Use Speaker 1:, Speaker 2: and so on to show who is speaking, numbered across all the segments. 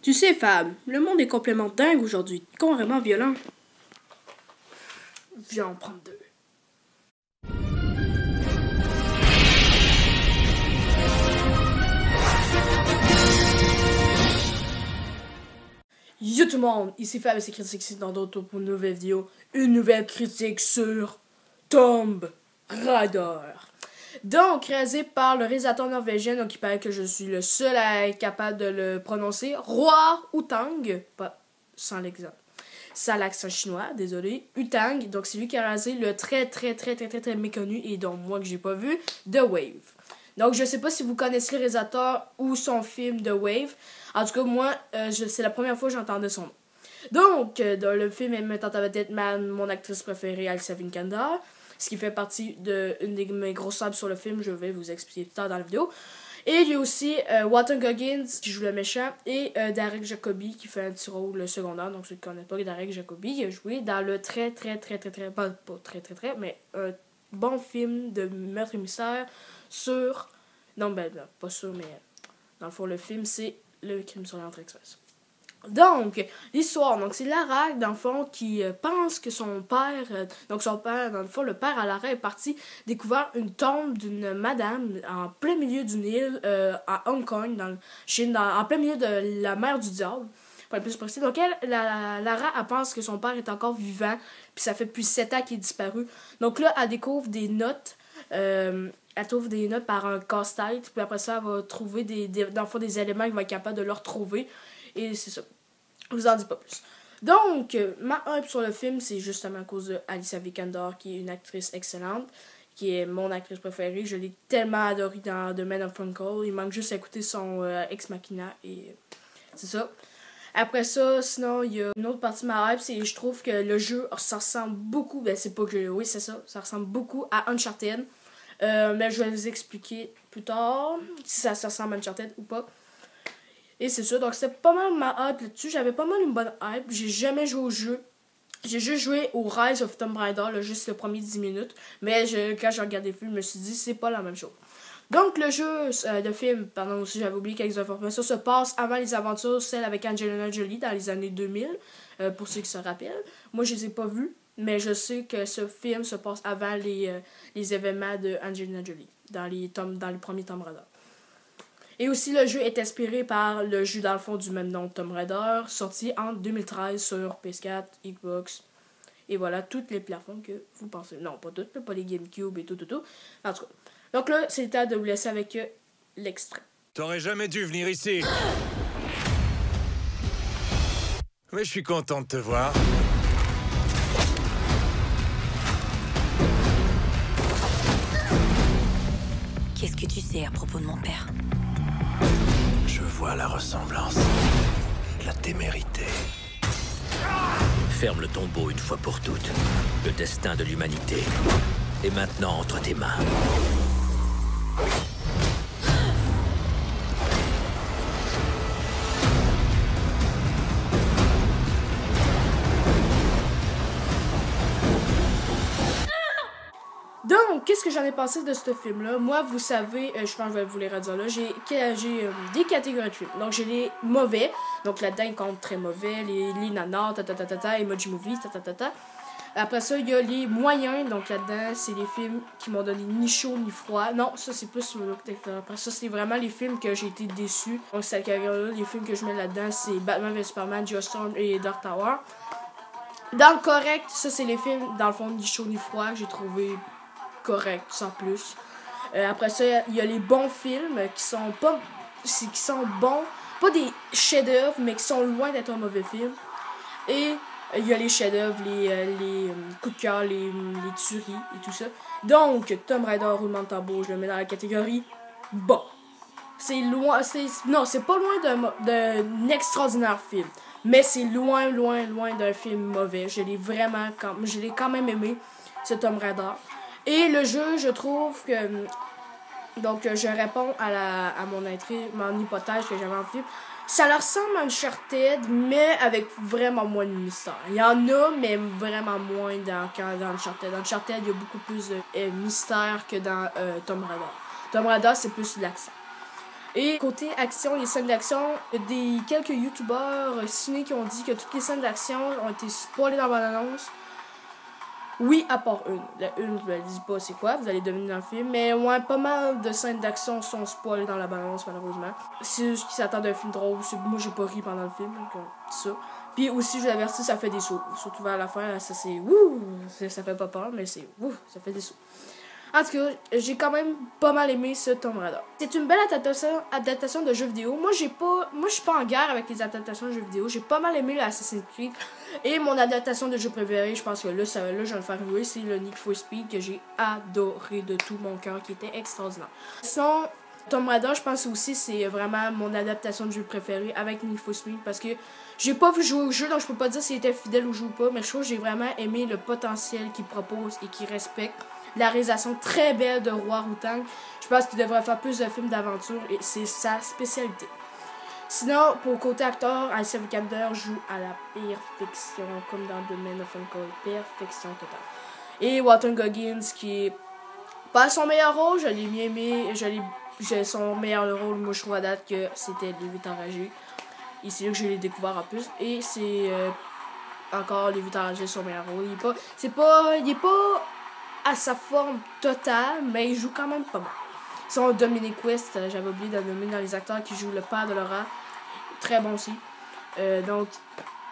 Speaker 1: Tu sais, Fab, le monde est complètement dingue aujourd'hui, carrément violent. Viens en prendre deux. Yo tout le monde, ici Fab et c'est Critique ici dans d'autres pour une nouvelle vidéo. Une nouvelle critique sur Tomb Raider. Donc, réalisé par le réalisateur norvégien, donc il paraît que je suis le seul à être capable de le prononcer. Roi Utang, pas sans l'exemple. Sans l'accent chinois, désolé. Utang, donc c'est lui qui a réalisé le très méconnu et donc moi que j'ai pas vu, The Wave. Donc je sais pas si vous connaissez le réalisateur ou son film The Wave. En tout cas, moi, c'est la première fois que j'entendais son nom. Donc, dans le film, elle me tente à être mon actrice préférée, Alicia Vikander. Ce qui fait partie d'une des mes grosses sables sur le film, je vais vous expliquer plus tard dans la vidéo. Et il y a aussi Walton Goggins qui joue le méchant et Derek Jacobi qui fait un petit rôle secondaire. Donc ceux qui ne connaissent pas Derek Jacobi, il a joué dans le mais un bon film de meurtre et mystère sur... Non, pas sûr, mais dans le fond, le film, c'est Le Crime sur l'Orient Express. Donc, l'histoire, donc c'est Lara, dans le fond, qui pense que son père, donc son père, dans le fond, le père à Lara est parti découvrir une tombe d'une madame en plein milieu d'une île à Hong Kong, dans le Chine, en plein milieu de la mer du diable, pour être plus précis. Donc, Lara, elle pense que son père est encore vivant, puis ça fait depuis 7 ans qu'il est disparu. Donc là, elle découvre des notes, elle trouve des notes par un casse-tête, puis après ça, elle va trouver dans le fond, des éléments qui vont être capables de le retrouver. Et c'est ça. Je vous en dis pas plus. Donc, ma hype sur le film, c'est justement à cause de Alicia Vikander, qui est une actrice excellente, qui est mon actrice préférée. Je l'ai tellement adorée dans The Man of Uncle. Il manque juste à écouter son Ex Machina, et c'est ça. Après ça, sinon, il y a une autre partie de ma hype, c'est je trouve que le jeu, ça ressemble beaucoup, c'est pas que oui, c'est ça, ça ressemble beaucoup à Uncharted. Mais je vais vous expliquer plus tard si ça ressemble à Uncharted ou pas. Et c'est ça, donc c'était pas mal ma hype là-dessus. J'avais pas mal une bonne hype. J'ai jamais joué au jeu. J'ai juste joué au Rise of Tomb Raider, juste le premier 10 minutes. Mais quand j'ai regardé le film, je me suis dit, c'est pas la même chose. Donc le jeu, le film, pardon aussi, j'avais oublié quelques informations, se passe avant les aventures, celles avec Angelina Jolie dans les années 2000, pour ceux qui se rappellent. Moi, je les ai pas vus, mais je sais que ce film se passe avant les événements de Angelina Jolie, dans les premiers Tomb Raider. Et aussi, le jeu est inspiré par le jeu dans le fond du même nom, Tomb Raider, sorti en 2013 sur PS4, Xbox, et voilà, toutes les plateformes que vous pensez. Non, pas toutes, pas les GameCube et tout. En tout cas. Donc là, c'est le temps de vous laisser avec l'extrait.
Speaker 2: T'aurais jamais dû venir ici. Mais je suis content de te voir.
Speaker 3: Qu'est-ce que tu sais à propos de mon père?
Speaker 4: Je vois la ressemblance, la témérité.
Speaker 5: Ferme le tombeau une fois pour toutes. Le destin de l'humanité est maintenant entre tes mains.
Speaker 1: Donc, qu'est-ce que j'en ai pensé de ce film-là? Moi, vous savez, je pense que je vais vous les redire là, j'ai des catégories de films. Donc, j'ai les mauvais, donc là-dedans, ils comptent très mauvais, les nanas, Emoji Movie, Après ça, il y a les moyens, donc là-dedans, c'est les films qui m'ont donné ni chaud ni froid. Non, ça, c'est plus sur le... Après ça, c'est vraiment les films que j'ai été déçu. Donc, cette catégorie-là, les films que je mets là-dedans, c'est Batman vs Superman, Geostorm et Dark Tower. Dans le correct, ça, c'est les films, dans le fond, ni chaud ni froid, que j'ai trouvé correct, sans plus. Après ça, il y a les bons films qui sont bons, pas des chefs-d'œuvre, mais qui sont loin d'être un mauvais film. Et il y a les chefs-d'œuvre, les coups de cœur, les tueries et tout ça. Donc, Tomb Raider, roulement de tambour, je le mets dans la catégorie bon. C'est pas loin d'un extraordinaire film, mais c'est loin d'un film mauvais. Je l'ai quand même aimé, ce Tomb Raider. Et le jeu, je trouve que... Donc, je réponds à mon hypothèse que j'avais en film. Ça leur ressemble à Uncharted, mais avec vraiment moins de mystère. Il y en a, mais vraiment moins dans Uncharted. Dans Uncharted, il y a beaucoup plus de mystère que dans Tomb Raider. Tomb Raider, c'est plus l'accent. Et côté action, les scènes d'action, des quelques youtubeurs ciné qui ont dit que toutes les scènes d'action ont été spoilées dans la bande-annonce. Oui, à part une. La une, je ne dis pas c'est quoi, vous allez deviner dans le film. Mais ouais, pas mal de scènes d'action sont spoilées dans la bande-annonce, malheureusement. C'est juste qu'ils s'attendent à un film drôle. Moi, j'ai pas ri pendant le film, donc ça. Puis aussi, je vous avertis, ça fait des sauts. Surtout vers la fin, là, ça c'est wouh! Ça fait pas peur, mais c'est wouh! Ça fait des sauts. En tout cas, j'ai quand même pas mal aimé ce Tomb Raider. C'est une belle adaptation de jeux vidéo. Moi, je suis pas en guerre avec les adaptations de jeux vidéo. J'ai pas mal aimé l'Assassin's Creed. Et mon adaptation de jeu préféré, je pense que là, je vais le faire jouer, c'est le Need for Speed que j'ai adoré de tout mon cœur, qui était extraordinaire. Sinon, Tomb Raider, je pense aussi c'est vraiment mon adaptation de jeu préféré avec Need for Speed parce que j'ai pas vu jouer au jeu, donc je peux pas dire s'il était fidèle au jeu ou pas, mais je trouve que j'ai vraiment aimé le potentiel qu'il propose et qu'il respecte. La réalisation très belle de Roi Wu-Tang. Je pense qu'il devrait faire plus de films d'aventure et c'est sa spécialité. Sinon, pour le côté acteur, Alicia Vikander joue à la perfection, comme dans The Man of Uncle. Perfection totale. Et Walton Goggins, qui est pas son meilleur rôle, je l'ai bien aimé. J'ai son meilleur rôle, moi je trouve à date que c'était Les 8 enragés. Et c'est là que je l'ai découvert en plus. Et c'est encore Les 8 enragés, son meilleur rôle. Il est pas à sa forme totale, mais il joue quand même pas mal. Sinon, Dominic West, j'avais oublié de nommer dans les acteurs qui jouent le père de Laura. Très bon aussi. Donc,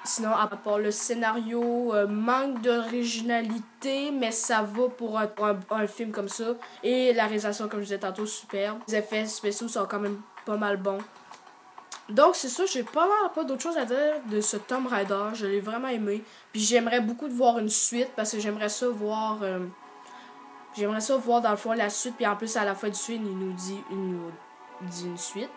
Speaker 1: sinon, à part le scénario, manque d'originalité, mais ça va pour un film comme ça. Et la réalisation, comme je disais tantôt, superbe. Les effets spéciaux sont quand même pas mal bons. Donc, c'est ça, j'ai pas d'autre chose à dire de ce Tomb Raider. Je l'ai vraiment aimé. Puis j'aimerais beaucoup de voir une suite, parce que j'aimerais ça voir dans le fond la suite. Puis en plus, à la fin du film, il nous dit une suite.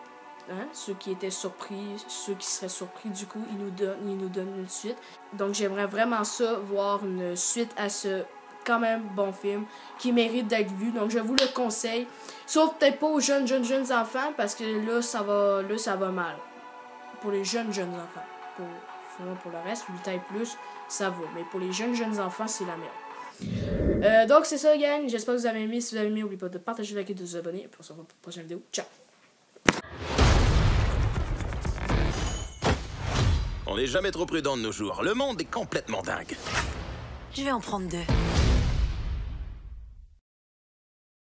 Speaker 1: Hein? Ceux qui seraient surpris, du coup, il nous donne une suite. Donc, j'aimerais vraiment ça, voir une suite à ce quand même bon film qui mérite d'être vu. Donc, je vous le conseille. Sauf peut-être pas aux jeunes enfants, parce que là, ça va mal. Pour les jeunes enfants. Pour le reste, 8 ans et plus, ça va. Mais pour les jeunes enfants, c'est la merde. Donc, c'est ça, gang. J'espère que vous avez aimé. Si vous avez aimé, n'oubliez pas de partager, liker, de vous abonner. Et puis, on se revoit pour la prochaine vidéo. Ciao!
Speaker 4: On n'est jamais trop prudent de nos jours. Le monde est complètement dingue.
Speaker 3: Je vais en prendre 2.